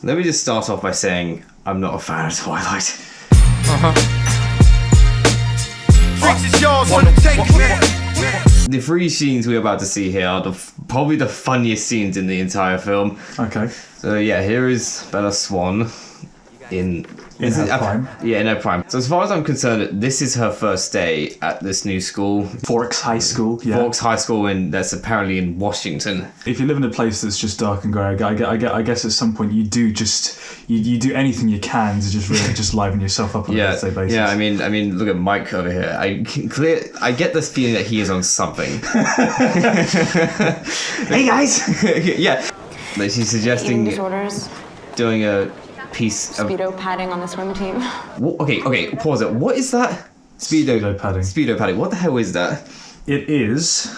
Let me just start off by saying I'm not a fan of Twilight. The three scenes we're about to see here are probably the funniest scenes in the entire film. Okay. So yeah, here is Bella Swan in her prime. Yeah, in her prime. So as far as I'm concerned, this is her first day at this new school. Forks High School. Yeah. Forks High School, and that's apparently in Washington. If you live in a place that's just dark and grey, I guess at some point you do you do anything you can to just really just liven yourself up on a day-to-day basis. Yeah, I mean, look at Mike over here. I get this feeling that he is on something. Hey guys. Yeah. Like she's suggesting disorders. Doing a piece of Speedo padding on the swim team. Okay, pause it. What is that? Speedo padding. Speedo padding. What the hell is that? It is.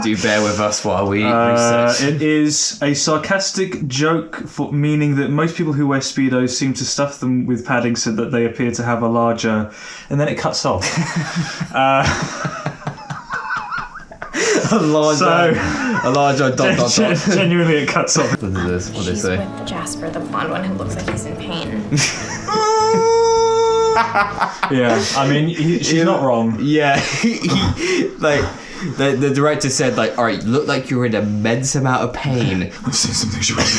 Do bear with us while we research. It is a sarcastic joke meaning that most people who wear Speedos seem to stuff them with padding so that they appear to have a larger, and then it cuts off. A larger dot. Genuinely, it cuts off. What is this? What they say? She's with Jasper, the blonde one who looks like he's in pain. Yeah, I mean, she's not wrong. Yeah, like the director said, like, all right, you look like you're in an immense amount of pain. I've seen something she won't.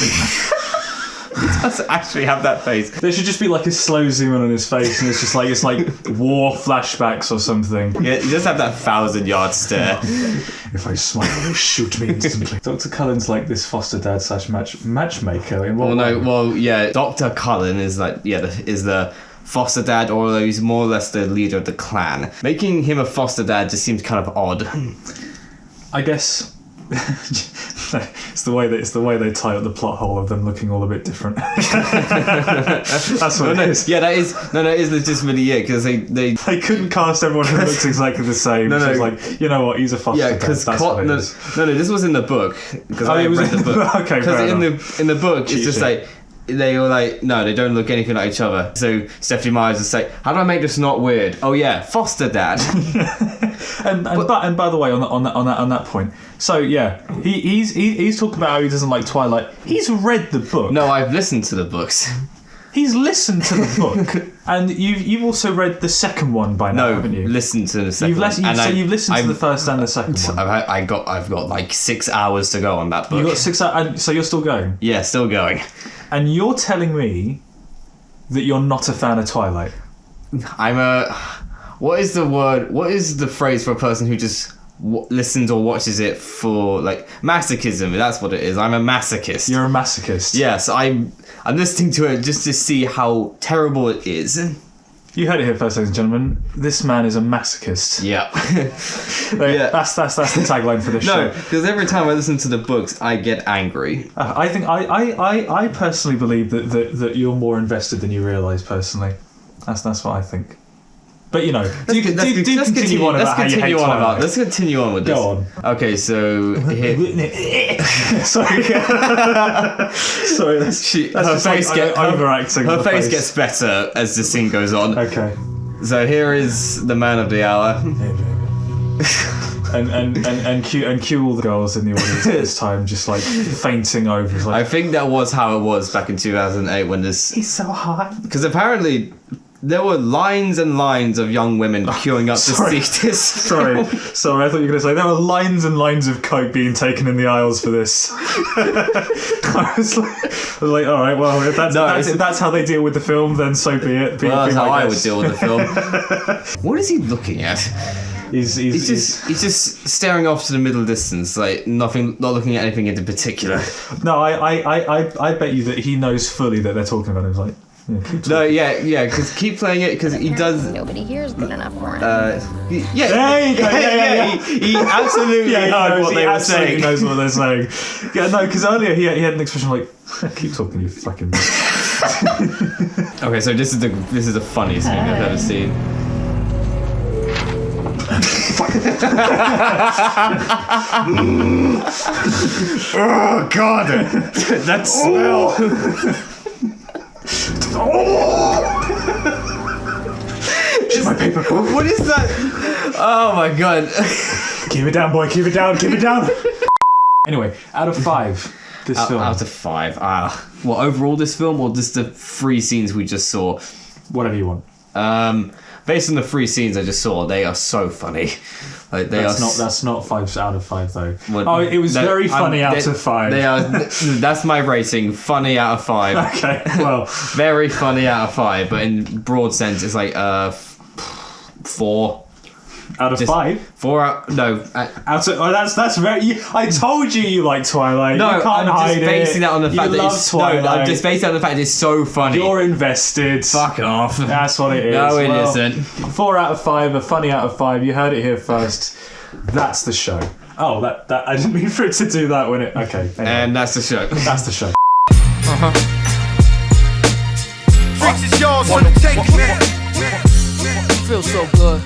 He does actually have that face. There should just be like a slow zoom in on his face, and it's like war flashbacks or something. Yeah, he does have that 1,000-yard stare. If I smile, he'll shoot me instantly. Dr. Cullen's like this foster dad / matchmaker. In what way? Dr. Cullen is the foster dad, although he's more or less the leader of the clan. Making him a foster dad just seems kind of odd. I guess. It's the way they tie up the plot hole of them looking all a bit different. That's what it is. Yeah, that is legitimately it, because they couldn't cast everyone who looks exactly the same. So it's like, you know what, he's a foster dad. That's what it is. No, this was in the book, because I read the book. Okay, because in the book it's just like they were like, no, they don't look anything like each other. So Stephanie Myers is like, how do I make this not weird? Oh yeah, foster dad. and by the way, on that point, so yeah, he's talking about how he doesn't like Twilight. He's read the book. No, I've listened to the books. He's listened to the book, and you've also read the second one by now, haven't you? Listened to the second one. You've listened to the first and the second one. I've got like 6 hours to go on that book. You got 6 hours, so you're still going. Yeah, still going. And you're telling me that you're not a fan of Twilight? What is the word? What is the phrase for a person who just listens or watches it for like masochism? That's what it is. I'm a masochist. You're a masochist. Yes, I'm listening to it just to see how terrible it is. You heard it here first, ladies and gentlemen. This man is a masochist. Yeah. Yeah. That's the tagline for this show. No, because every time I listen to the books, I get angry. I think I personally believe that you're more invested than you realise. Personally, that's what I think. But you know, let's continue on about how you hate Twilight. Let's continue on with this. Go on. Okay, so here. Sorry. Sorry. Her face gets better as the scene goes on. Okay. So here is the man of the hour. and cue all the girls in the audience at this time, just like fainting over. Like, I think that was how it was back in 2008 when this. He's so hot. Because apparently there were lines and lines of young women queuing up to see this. Sorry, I thought you were going to say there were lines and lines of coke being taken in the aisles for this. I was like, all right, well, if that's how they deal with the film, then so be it. That's how I would deal with the film. What is he looking at? He's just staring off to the middle distance, like not looking at anything in particular. No, I bet you that he knows fully that they're talking about him. He's like, yeah, because keep playing it, because he does. Nobody here is good enough for him. He absolutely heard what they were saying. He knows what they're saying. Yeah, no, because earlier he had an expression like, "Keep talking, you fucking." Okay, so this is the funniest thing I've ever seen. Oh God, that smell. She's my paper. What is that? Oh my God. Keep it down, boy. Keep it down. Anyway, out of 5, This film. Out of 5. What, overall this film, or just the 3 scenes we just saw? Whatever you want. Based on the 3 scenes I just saw, they are so funny. Like that's not 5 out of 5 though. Well, it was very funny out of 5. They are. That's my rating. Funny out of 5. Okay, well, very funny out of 5, but in broad sense, it's like 4. Out of 5? 4 out. No. Out of. Oh, that's very. I told you like Twilight. No, you can't I'm hide just basing that on the fact that it's. Twilight. No, I'm just basing it on the fact that it's so funny. You're invested. Fuck off. That's what it is. No, it isn't. 4 out of 5. A funny out of 5. You heard it here first. That's the show. Oh, that I didn't mean for it to do that when it. Okay. Anyway. And that's the show. That's the show. Freaks is yours, wanna take it, man. Feels so good.